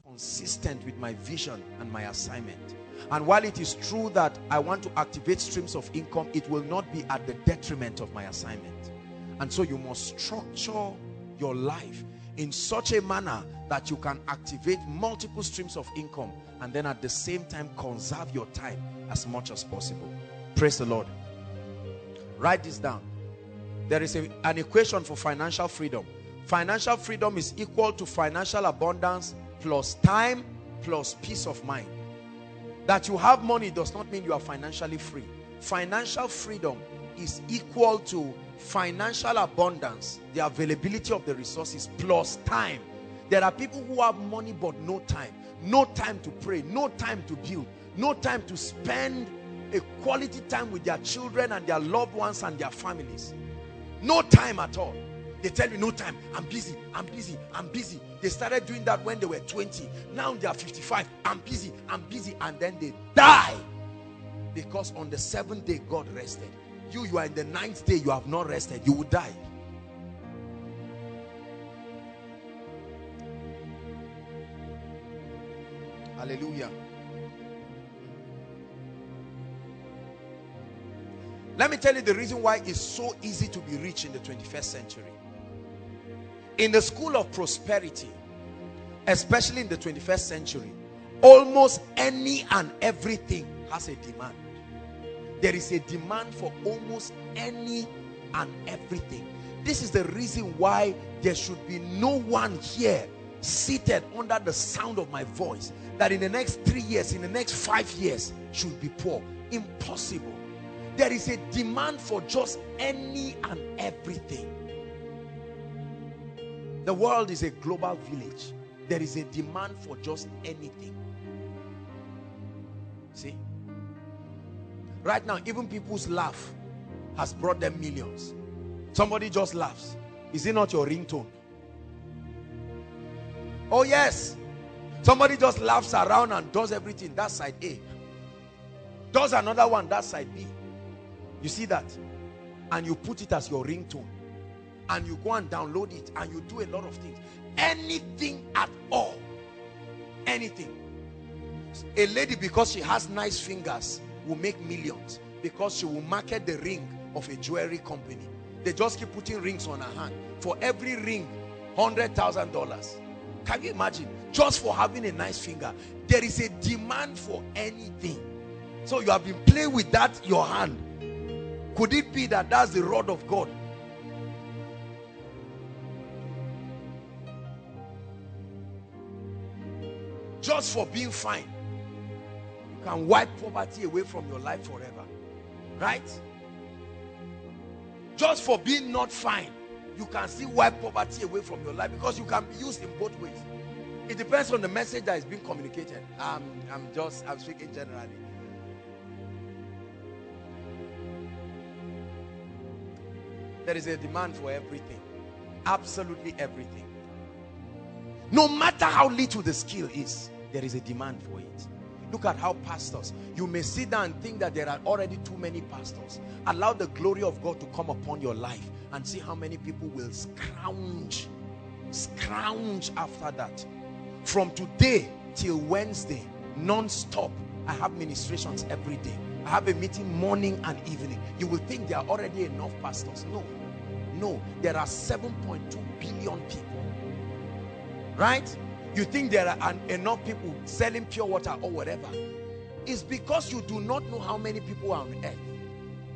consistent with my vision and my assignment. And while it is true that I want to activate streams of income, it will not be at the detriment of my assignment. And so you must structure your life in such a manner that you can activate multiple streams of income and then at the same time conserve your time as much as possible. Praise the Lord. Write this down. There is an equation for financial freedom. Financial freedom is equal to financial abundance plus time plus peace of mind. That you have money does not mean you are financially free. Financial freedom is equal to financial abundance, the availability of the resources, plus time. There are people who have money but no time. No time to pray, no time to build, no time to spend a quality time with their children and their loved ones and their families. No time at all. They tell you no time, I'm busy, I'm busy, I'm busy. They started doing that when they were 20. Now they are 55, I'm busy, and then they die. Because on the 7th day God rested. You are in the 9th day, you have not rested, you will die. Hallelujah. Let me tell you the reason why it's so easy to be rich in the 21st century. In the school of prosperity, especially in the 21st century, almost any and everything has a demand. There is a demand for almost any and everything. This is the reason why there should be no one here seated under the sound of my voice that in the next 3 years, in the next 5 years should be poor. Impossible. There is a demand for just any and everything. The world is a global village. There is a demand for just anything. See? Right now, even people's laugh has brought them millions. Somebody just laughs. Is it not your ringtone? Oh yes. Somebody just laughs around and does everything. That's side A. Does another one. That's side B. You see that? And you put it as your ringtone. And you go and download it. And you do a lot of things. Anything at all. Anything. A lady, because she has nice fingers, will make millions. Because she will market the ring of a jewelry company. They just keep putting rings on her hand. For every ring, $100,000. Can you imagine? Just for having a nice finger. There is a demand for anything. So you have been playing with that, your hand. Could it be that that's the rod of God? Just for being fine. You can wipe poverty away from your life forever. Right? Just for being not fine, you can still wipe poverty away from your life, because you can be used in both ways. It depends on the message that is being communicated. I'm speaking generally. There is a demand for everything. Absolutely everything. No matter how little the skill is, there is a demand for it. Look at how pastors, you may sit down and think that there are already too many pastors. Allow the glory of God to come upon your life and see how many people will scrounge after that. From today till Wednesday, non-stop, I have ministrations every day. I have a meeting morning and evening. You will think there are already enough pastors. No, there are 7.2 billion people. Right? You think there are enough people selling pure water or whatever. It's because you do not know how many people are on earth.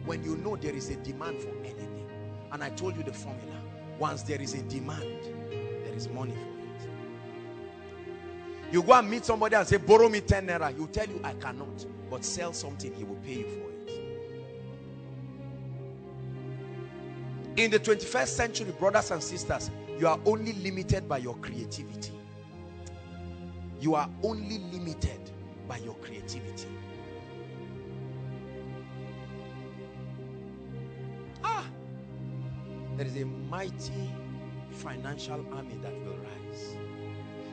When you know there is a demand for anything. And I told you the formula. Once there is a demand, there is money for it. You go and meet somebody and say, borrow me 10 naira. He'll tell you, I cannot. But sell something, he will pay you for it. In the 21st century, brothers and sisters, you are only limited by your creativity. You are only limited by your creativity. There is a mighty financial army that will rise.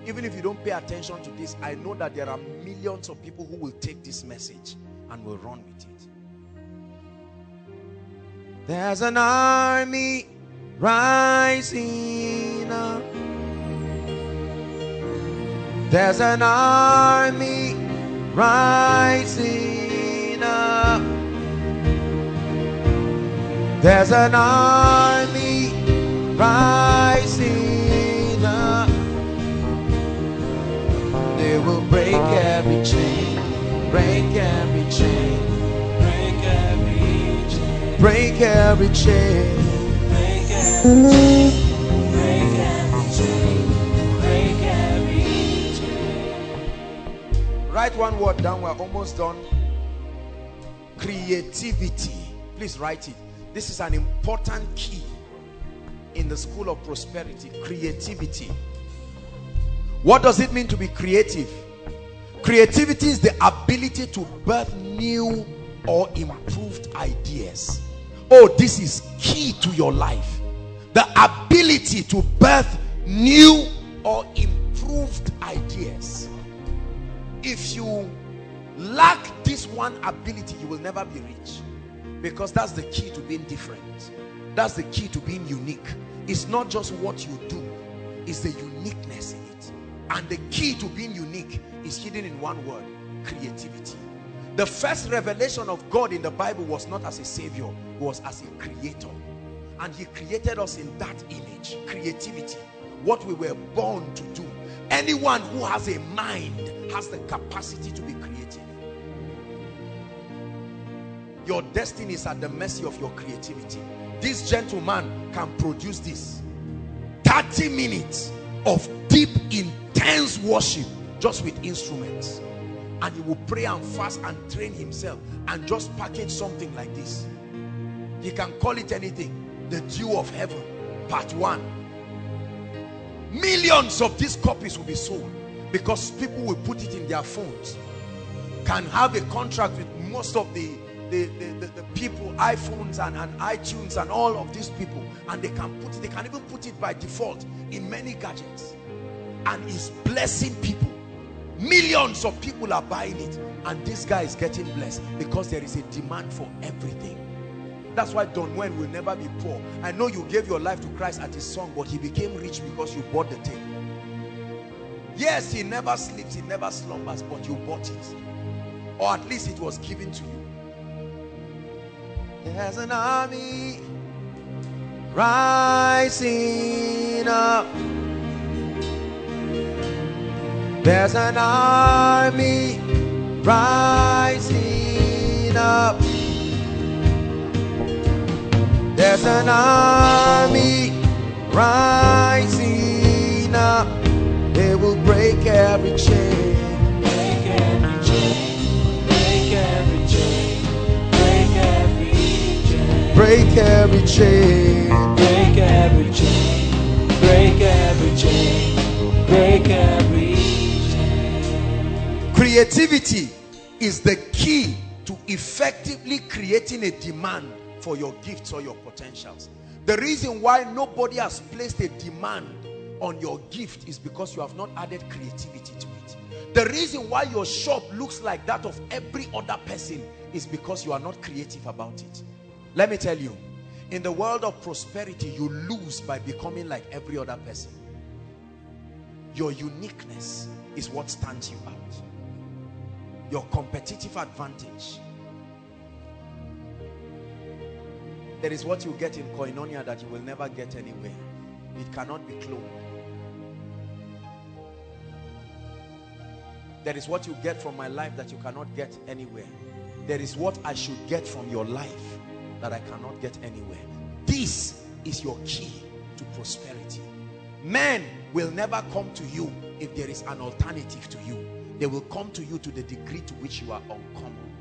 Even if you don't pay attention to this, I know that there are millions of people who will take this message and will run with it. There's an army rising up. There's an army rising up. There's an army rising up. They will break every chain, break every chain, break every chain, break every chain, break every chain, break every chain, break every chain. Write one word down, we're almost done. Creativity. Please write it. This is an important key in the school of prosperity. Creativity. What does it mean to be creative? Creativity is the ability to birth new or improved ideas. Oh, this is key to your life. The ability to birth new or improved ideas. If you lack this one ability, you will never be rich, because that's the key to being different. That's the key to being unique. It's not just what you do, it's the uniqueness in it. And the key to being unique is hidden in one word: creativity. The first revelation of God in the Bible was not as a savior, it was as a creator. And he created us in that image. Creativity, what we were born to do. Anyone who has a mind has the capacity to be creative. Your destiny is at the mercy of your creativity. This gentleman can produce this 30 minutes of deep, intense worship just with instruments, and he will pray and fast and train himself and just package something like this. He can call it anything. The Dew of Heaven Part 1. Millions of these copies will be sold because people will put it in their phones. Can have a contract with most of the people, iPhones and iTunes and all of these people, and they can put it, they can even put it by default in many gadgets, and is blessing people. Millions of people are buying it, and this guy is getting blessed because there is a demand for everything. That's why Don Wen will never be poor. I know you gave your life to Christ at his song, but he became rich because you bought the thing. Yes, he never sleeps, he never slumbers, but you bought it, or at least it was given to you. There's an army rising up. There's an army rising up. There's an army rising up. They will break every chain. Break every chain. Break every chain. Break every chain. Break every chain. Break every chain. Break every chain. Break every chain. Creativity is the key to effectively creating a demand for your gifts or your potentials. The reason why nobody has placed a demand on your gift is because you have not added creativity to it. The reason why your shop looks like that of every other person is because you are not creative about it. Let me tell you, in the world of prosperity, you lose by becoming like every other person. Your uniqueness is what stands you out. Your competitive advantage. There is what you get in Koinonia that you will never get anywhere. It cannot be cloned. There is what you get from my life that you cannot get anywhere. There is what I should get from your life that I cannot get anywhere. This is your key to prosperity. Men will never come to you if there is an alternative to you. They will come to you to the degree to which you are uncommon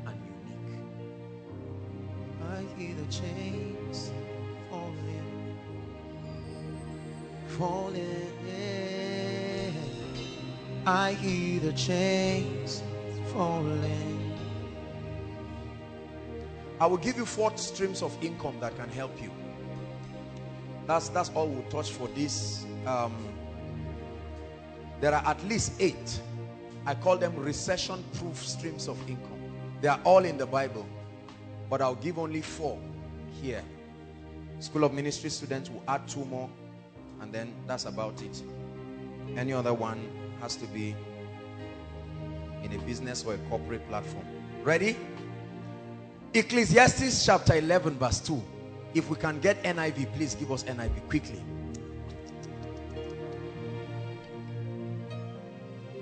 and unique. I hear the chains falling, falling. I hear the chains falling. I will give you 4 streams of income that can help you. That's all we'll touch for this. There are at least 8. I call them recession-proof streams of income. They are all in the Bible, but I'll give only 4 here. School of Ministry students will add 2 more, and then that's about it. Any other one Has to be in a business or a corporate platform. Ready? Ecclesiastes chapter 11 verse 2. If we can get NIV, please give us NIV quickly.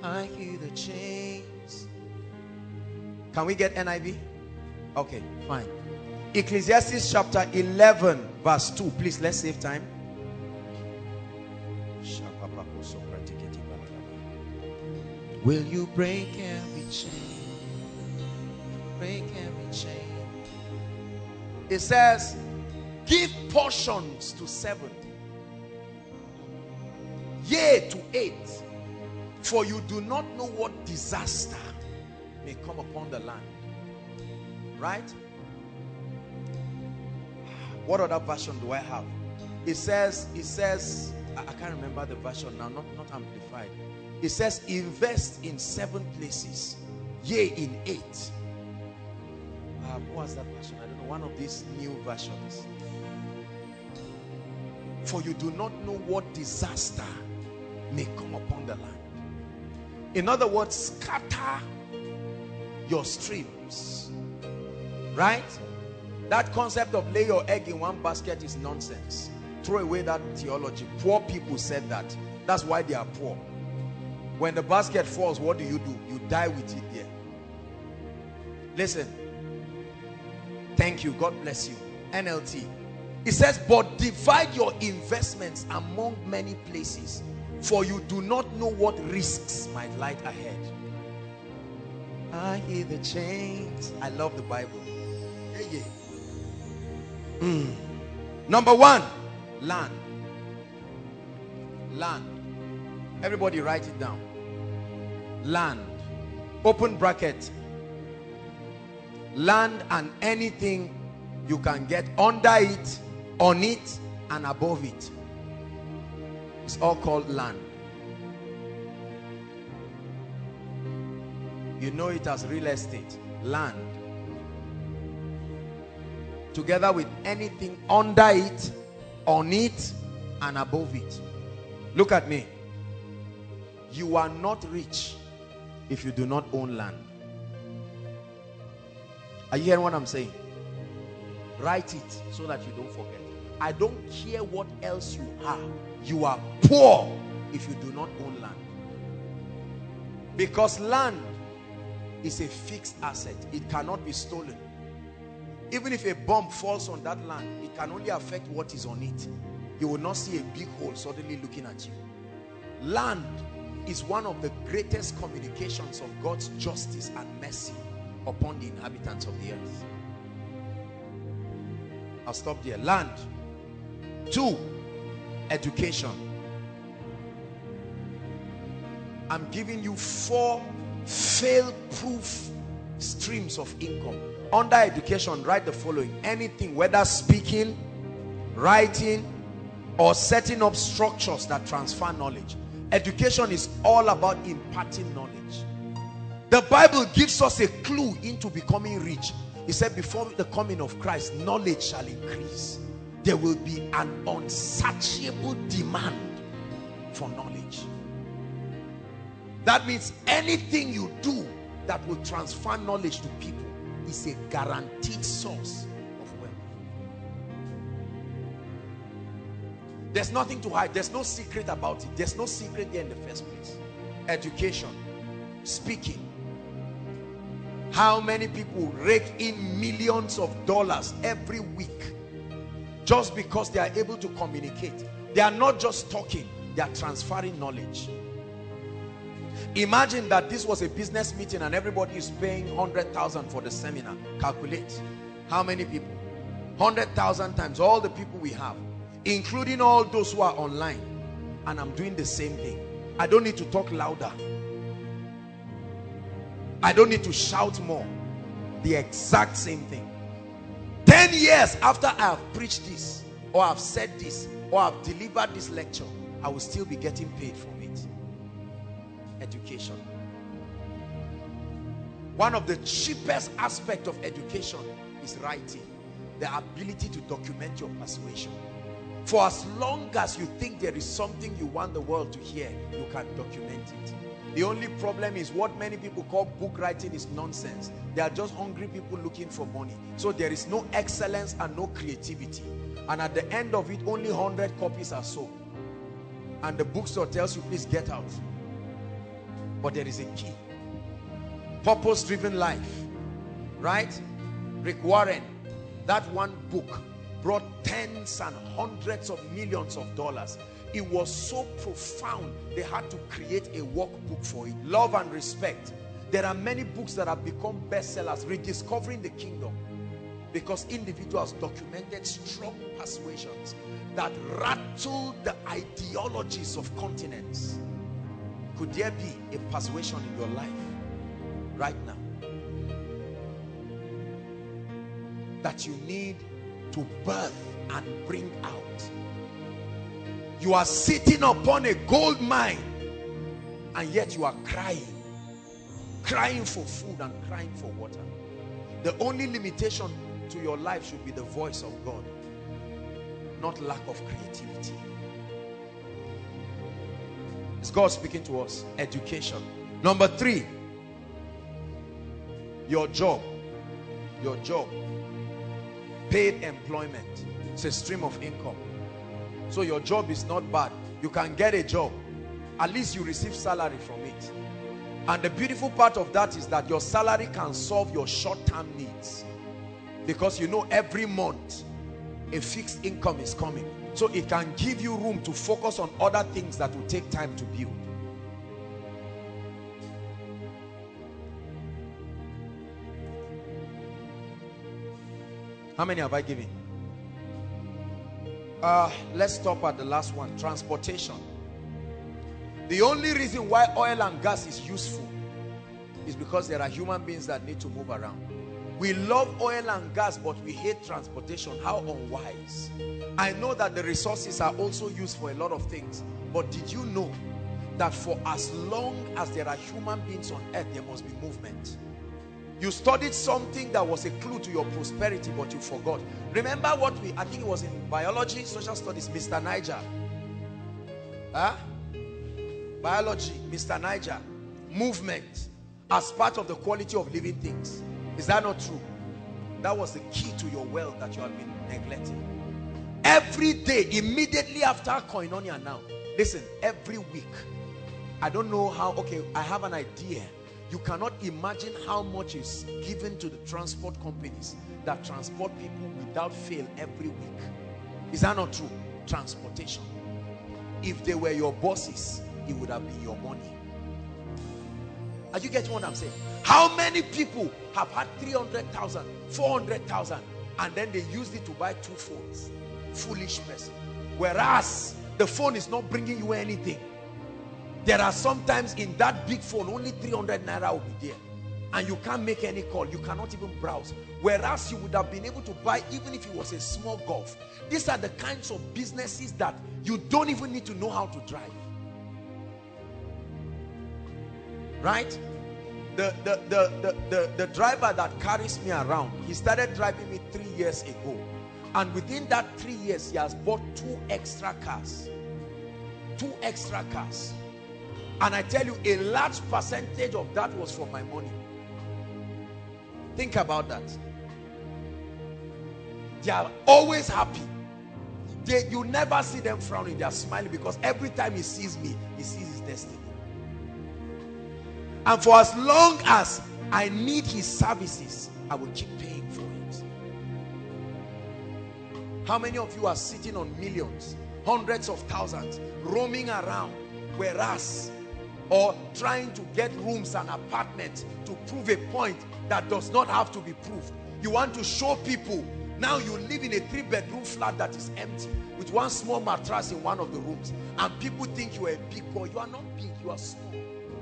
I hear the chains. Can we get NIV? Okay, fine. Ecclesiastes chapter 11 verse 2. Please, let's save time. Will you break every chain? Break every chain. It says, give portions to 7, yea to 8, for you do not know what disaster may come upon the land. Right? What other version do I have? It says, I can't remember the version now, not amplified. It says, invest in 7 places, yea in 8. What was that version? I don't know, one of these new versions. For you do not know what disaster may come upon the land. In other words, scatter your streams. Right? That concept of lay your egg in one basket is nonsense. Throw away that theology. Poor people said that. That's why they are poor. When the basket falls, what do? You die with it there. Listen. Thank you. God bless you. NLT. It says, but divide your investments among many places, for you do not know what risks might lie ahead. I hear the chains. I love the Bible. Yeah, yeah. Number 1, land. Land. Everybody write it down. Land. Open bracket. Land and anything you can get under it, on it, and above it. It's all called land. You know it as real estate. Land. Together with anything under it, on it, and above it. Look at me. You are not rich if you do not own land. Are you hearing what I'm saying? Write it so that you don't forget. I don't care what else you are. You are poor if you do not own land. Because land is a fixed asset. It cannot be stolen. Even if a bomb falls on that land, it can only affect what is on it. You will not see a big hole suddenly looking at you. Land is one of the greatest communications of God's justice and mercy upon the inhabitants of the earth. I'll stop there. Land. 2, education. I'm giving you 4 fail-proof streams of income. Under education, write the following. Anything, whether speaking, writing, or setting up structures that transfer knowledge. Education is all about imparting knowledge. The Bible gives us a clue into becoming rich. It said, before the coming of Christ, knowledge shall increase. There will be an unsatiable demand for knowledge. That means anything you do that will transfer knowledge to people is a guaranteed source of wealth. There's nothing to hide. There's no secret about it. There's no secret there in the first place. Education, speaking. How many people rake in millions of dollars every week just because they are able to communicate? They are not just talking, they are transferring knowledge. Imagine that this was a business meeting and everybody is paying 100,000 for the seminar. Calculate how many people. 100,000 times all the people we have, including all those who are online. And I'm doing the same thing. I don't need to talk louder. I don't need to shout more. The exact same thing. 10 years after I have preached this, or I've said this, or I've delivered this lecture, I will still be getting paid from it. Education. One of the cheapest aspects of education is writing. The ability to document your persuasion. For as long as you think there is something you want the world to hear, you can document it. The only problem is what many people call book writing is nonsense. They are just hungry people looking for money. So there is no excellence and no creativity. And at the end of it, only 100 copies are sold. And the bookstore tells you, please get out. But there is a key. Purpose-driven life. Right? Rick Warren, that one book brought tens and hundreds of millions of dollars. It was so profound, they had to create a workbook for it. Love and Respect. There are many books that have become bestsellers, Rediscovering the Kingdom, because individuals documented strong persuasions that rattled the ideologies of continents. Could there be a persuasion in your life right now that you need to birth and bring out? You are sitting upon a gold mine and yet you are crying for food and crying for water. The only limitation to your life should be the voice of God, not lack of creativity. Is God speaking to us? Education. Number 3, your job. Your job. Paid employment. It's a stream of income. So your job is not bad. You can get a job. At least you receive salary from it. And the beautiful part of that is that your salary can solve your short-term needs. Because you know every month a fixed income is coming. So it can give you room to focus on other things that will take time to build. How many have I given? Let's stop at the last one. Transportation. The only reason why oil and gas is useful is because there are human beings that need to move around. We love oil and gas, but we hate transportation. How unwise. I know that the resources are also used for a lot of things, but did you know that for as long as there are human beings on earth, there must be movement? You studied something that was a clue to your prosperity, but you forgot. Remember what I think it was in biology, social studies, Mr. Niger. Huh? Biology, Mr. Niger. Movement as part of the quality of living things. Is that not true? That was the key to your wealth that you have been neglecting. Every day, immediately after Koinonia now, listen, every week, I don't know how, okay, I have an idea. You cannot imagine how much is given to the transport companies that transport people without fail every week. Is that not true? Transportation. If they were your bosses, it would have been your money. Are you getting what I'm saying? How many people have had 300,000, 400,000, and then they used it to buy 2 phones? Foolish person. Whereas the phone is not bringing you anything. There are sometimes in that big phone, only 300 naira will be there. And you can't make any call. You cannot even browse. Whereas you would have been able to buy even if it was a small Golf. These are the kinds of businesses that you don't even need to know how to drive. Right? The driver that carries me around, he started driving me 3 years ago. And within that 3 years, he has bought 2 extra cars. 2 extra cars. And I tell you, a large percentage of that was from my money. Think about that. They are always happy. You never see them frowning. They are smiling because every time he sees me, he sees his destiny. And for as long as I need his services, I will keep paying for it. How many of you are sitting on millions, hundreds of thousands, roaming around, whereas or trying to get rooms and apartments to prove a point that does not have to be proved? You want to show people now you live in a 3-bedroom flat that is empty with 1 small mattress in one of the rooms, and people think you are a big boy. You are not big, you are small.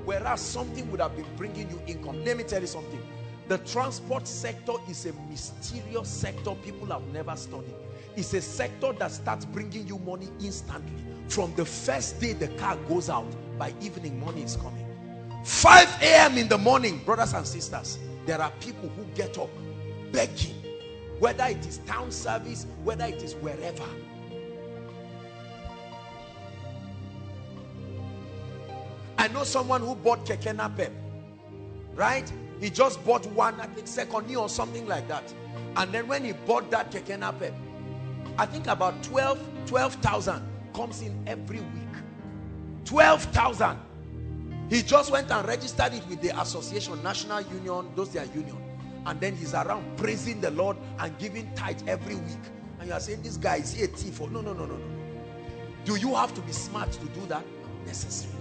Whereas something would have been bringing you income. Let me tell you something. The transport sector is a mysterious sector people have never studied. It's a sector that starts bringing you money instantly. From the first day the car goes out, by evening money is coming. 5 a.m. in the morning, brothers and sisters, there are people who get up begging, whether it is town service, whether it is wherever. And know someone who bought keke napep, right? He just bought one, I think second year or something like that. And then when he bought that keke napep, I think about 12,000 comes in every week. 12,000. He just went and registered it with the association, National Union, those their union. And then he's around praising the Lord and giving tithe every week. And you are saying, this guy, is he a thief? Or no. Do you have to be smart to do that? Not necessarily.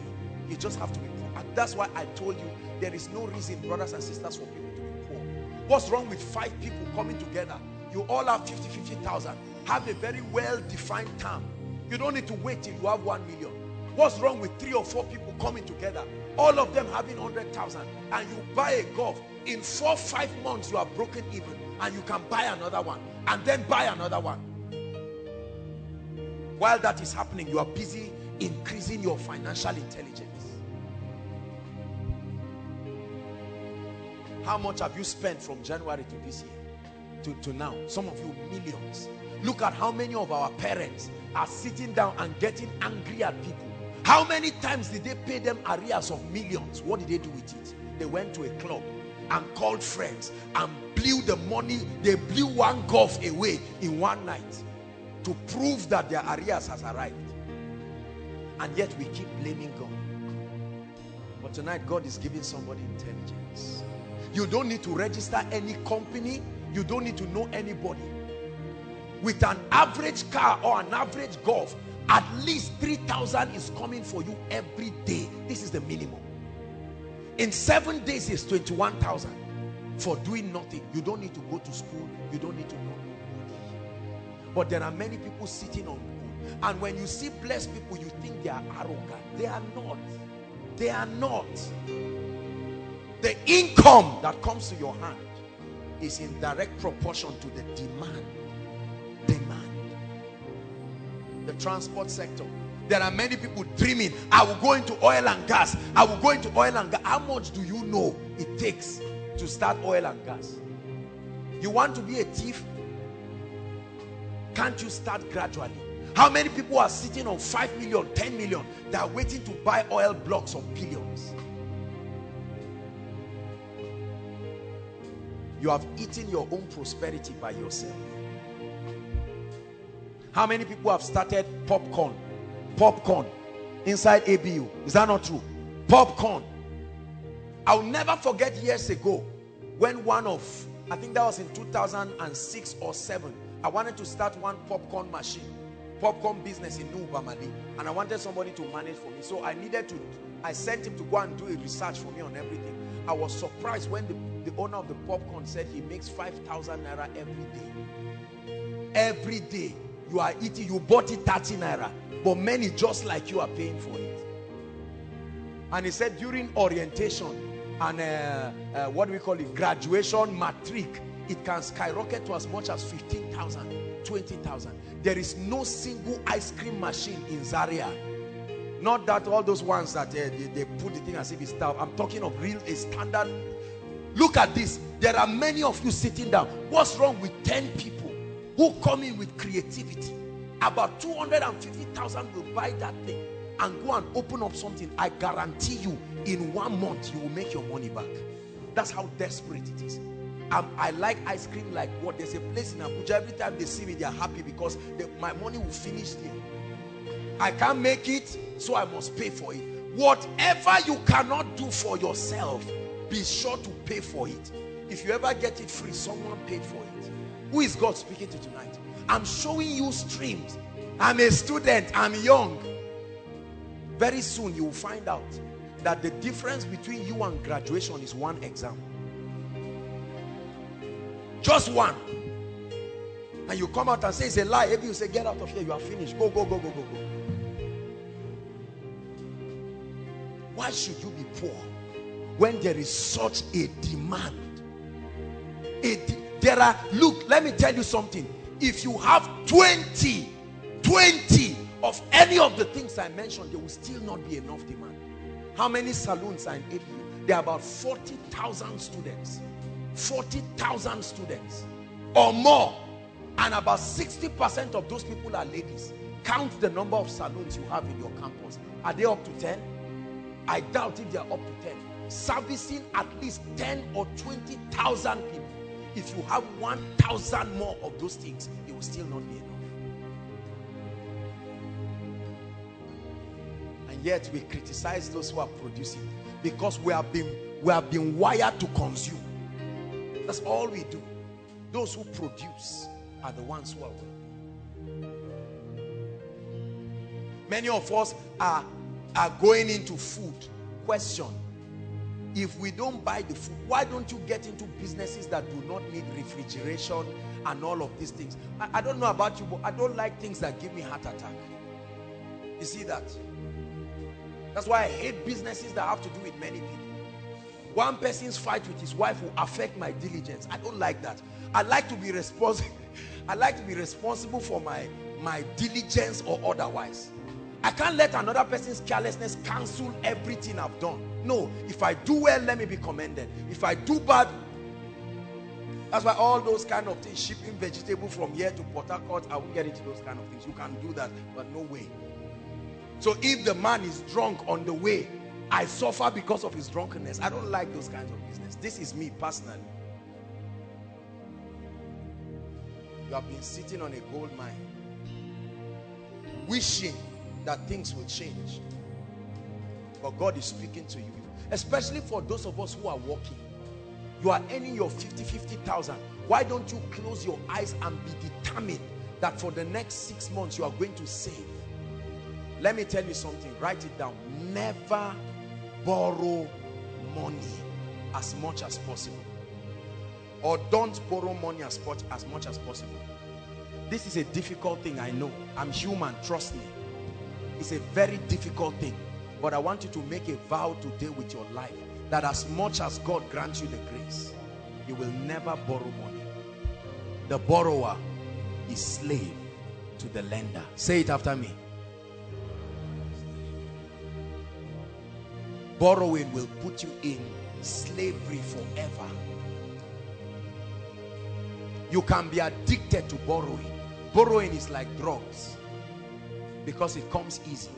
You just have to be poor. And that's why I told you, there is no reason, brothers and sisters, for people to be poor. What's wrong with 5 people coming together? You all have 50,000. Have a very well-defined term. You don't need to wait till you have 1 million. What's wrong with 3 or 4 people coming together? All of them having 100,000. And you buy a golf. In 4-5 months, you are broken even. And you can buy another one. And then buy another one. While that is happening, you are busy increasing your financial intelligence. How much have you spent from January to this year? To now? Some of you, millions. Look at how many of our parents are sitting down and getting angry at people. How many times did they pay them arrears of millions? What did they do with it? They went to a club and called friends and blew the money. They blew one golf away in one night to prove that their arrears has arrived. And yet we keep blaming God. But tonight God is giving somebody intelligence. You don't need to register any company. You don't need to know anybody. With an average car or an average golf, at least 3,000 is coming for you every day. This is the minimum. In 7 days is 21,000 for doing nothing. You don't need to go to school. You don't need to know nobody. But there are many people sitting on gold. And when you see blessed people, you think they are arrogant. They are not. They are not. The income that comes to your hand is in direct proportion to the demand. The transport sector. There are many people dreaming, I will go into oil and gas. I will go into oil and gas. How much do you know it takes to start oil and gas? You want to be a thief? Can't you start gradually? How many people are sitting on 5 million, 10 million? They are waiting to buy oil blocks of billions. You have eaten your own prosperity by yourself. How many people have started popcorn inside ABU? Is that not true? Popcorn. I'll never forget years ago when I think that was in 2006 or 7, I wanted to start one popcorn business in New Bamali, and I wanted somebody to manage for me. So I sent him to go and do a research for me on everything. I was surprised when the owner of the popcorn said he makes 5,000 naira every day. Every day. You are eating, you bought it 30 naira, but many just like you are paying for it. And he said during orientation and what do we call it, graduation, matric, it can skyrocket to as much as 15,000, 20,000. There is no single ice cream machine in Zaria. Not that all those ones that they put the thing as if it's stuff. I'm talking of real, a standard. Look at this. There are many of you sitting down. What's wrong with 10 people who come in with creativity? About 250,000 will buy that thing and go and open up something. I guarantee you, in 1 month, you will make your money back. That's how desperate it is. I like ice cream like what? There's a place in Abuja, every time they see me, they are happy because my money will finish there. I can't make it, so I must pay for it. Whatever you cannot do for yourself, be sure to pay for it. If you ever get it free, someone paid for it. Who is God speaking to tonight? I'm showing you streams. I'm a student, I'm young. Very soon you will find out that the difference between you and graduation is one exam. Just one. And you come out and say it's a lie. Maybe you say, get out of here, you are finished. Go, go, go, go, go, go. Why should you be poor when there is such a demand? Look, let me tell you something. If you have 20 of any of the things I mentioned, there will still not be enough demand. How many saloons are in ABU? There are about 40,000 students. 40,000 students or more. And about 60% of those people are ladies. Count the number of saloons you have in your campus. Are they up to 10? I doubt if they are up to 10. Servicing at least 10 or 20,000 people. If you have 1,000 more of those things, it will still not be enough. And yet we criticize those who are producing because we have been wired to consume. That's all we do. Those who produce are the ones who are working. Many of us are going into food. Question: if we don't buy the food, why don't you get into businesses that do not need refrigeration and all of these things? I don't know about you, but I don't like things that give me heart attack. You see that? That's why I hate businesses that have to do with many people. One person's fight with his wife will affect my diligence. I don't like that. I like to be responsible. I like to be responsible for my diligence or otherwise. I can't let another person's carelessness cancel everything I've done. No, if I do well, let me be commended. If I do bad, that's why all those kind of things, shipping vegetable from here to Port Harcourt, I won't get into those kind of things. You can do that, but no way. So if the man is drunk on the way, I suffer because of his drunkenness. I don't like those kinds of business. This is me personally. You have been sitting on a gold mine, wishing that things will change. But God is speaking to you. Especially for those of us who are working. You are earning your 50,000. Why don't you close your eyes and be determined that for the next 6 months you are going to save? Let me tell you something. Write it down. Never borrow money as much as possible. Or don't borrow money as much as possible. This is a difficult thing, I know. I'm human, trust me. It's a very difficult thing. But I want you to make a vow today with your life that as much as God grants you the grace, you will never borrow money. The borrower is slave to the lender. Say it after me. Borrowing will put you in slavery forever. You can be addicted to borrowing. Borrowing is like drugs because it comes easy.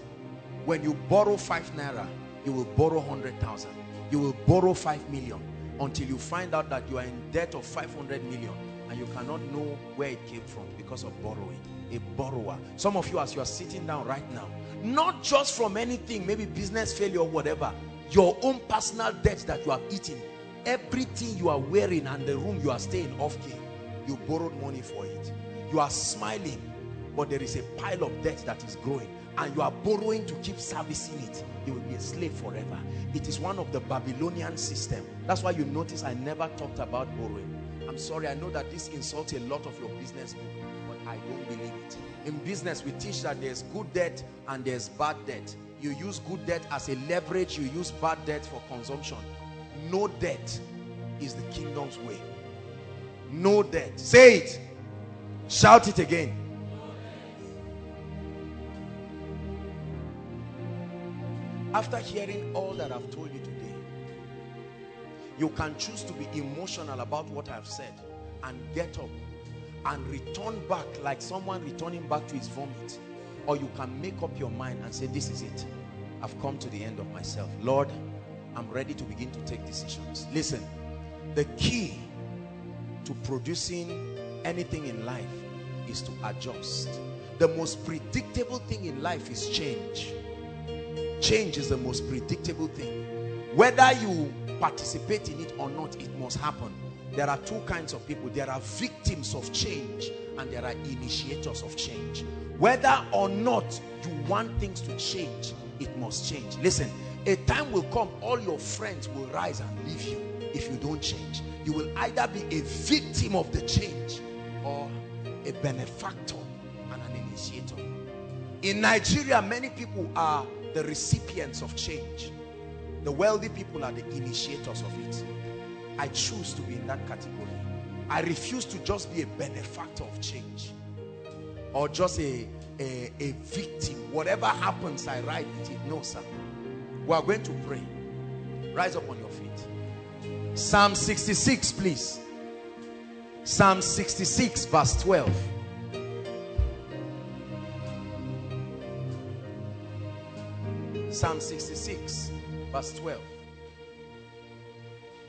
When you borrow 5 naira, you will borrow 100,000. You will borrow 5 million until you find out that you are in debt of 500 million and you cannot know where it came from because of borrowing. A borrower. Some of you, as you are sitting down right now, not just from anything, maybe business failure or whatever, your own personal debt that you have eaten, everything you are wearing and the room you are staying off key, you borrowed money for it. You are smiling, but there is a pile of debt that is growing and you are borrowing to keep servicing it. You will be a slave forever. It is one of the Babylonian system. That's why you notice I never talked about borrowing. I'm sorry, I know that this insults a lot of your business book, but I don't believe it. In business, we teach that there's good debt and there's bad debt. You use good debt as a leverage, you use bad debt for consumption. No debt is the kingdom's way. No debt. Say it. Shout it again. After hearing all that I've told you today, you can choose to be emotional about what I've said and get up and return back like someone returning back to his vomit. Or you can make up your mind and say, this is it. I've come to the end of myself. Lord, I'm ready to begin to take decisions. Listen, the key to producing anything in life is to adjust. The most predictable thing in life is change. Change is the most predictable thing. Whether you participate in it or not, it must happen. There are two kinds of people. There are victims of change and there are initiators of change. Whether or not you want things to change, it must change. Listen, a time will come, all your friends will rise and leave you if you don't change. You will either be a victim of the change or a benefactor and an initiator. In Nigeria, many people are the recipients of change. The wealthy people are the initiators of it. I choose to be in that category. I refuse to just be a benefactor of change or just a victim. Whatever happens, I ride with it. No, sir. We are going to pray. Rise up on your feet. Psalm 66, please. Psalm 66, verse 12. Psalm 66 Verse 12.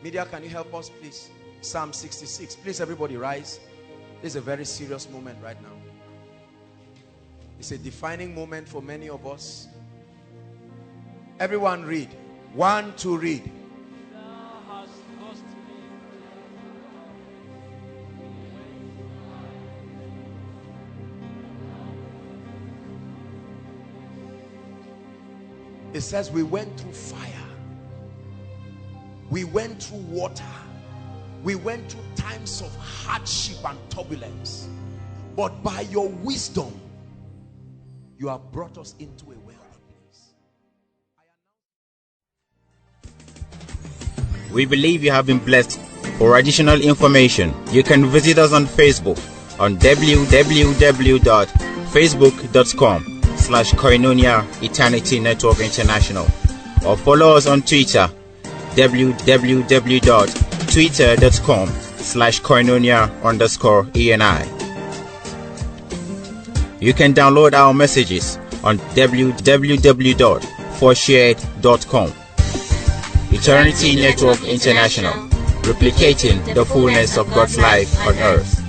Media, can you help us, please? Psalm 66. Please, everybody rise. This is a very serious moment right now. It's a defining moment for many of us. Everyone read. 1, 2, read. It says we went through fire. We went through water. We went through times of hardship and turbulence. But by your wisdom, you have brought us into a wealthy place. We believe you have been blessed. For additional information, you can visit us on Facebook on www.facebook.com/Koinonia Eternity Network International, or follow us on Twitter www.twitter.com/Koinonia_ENI. You can download our messages on www.forshared.com. Eternity Network International, replicating the fullness of God's life on earth.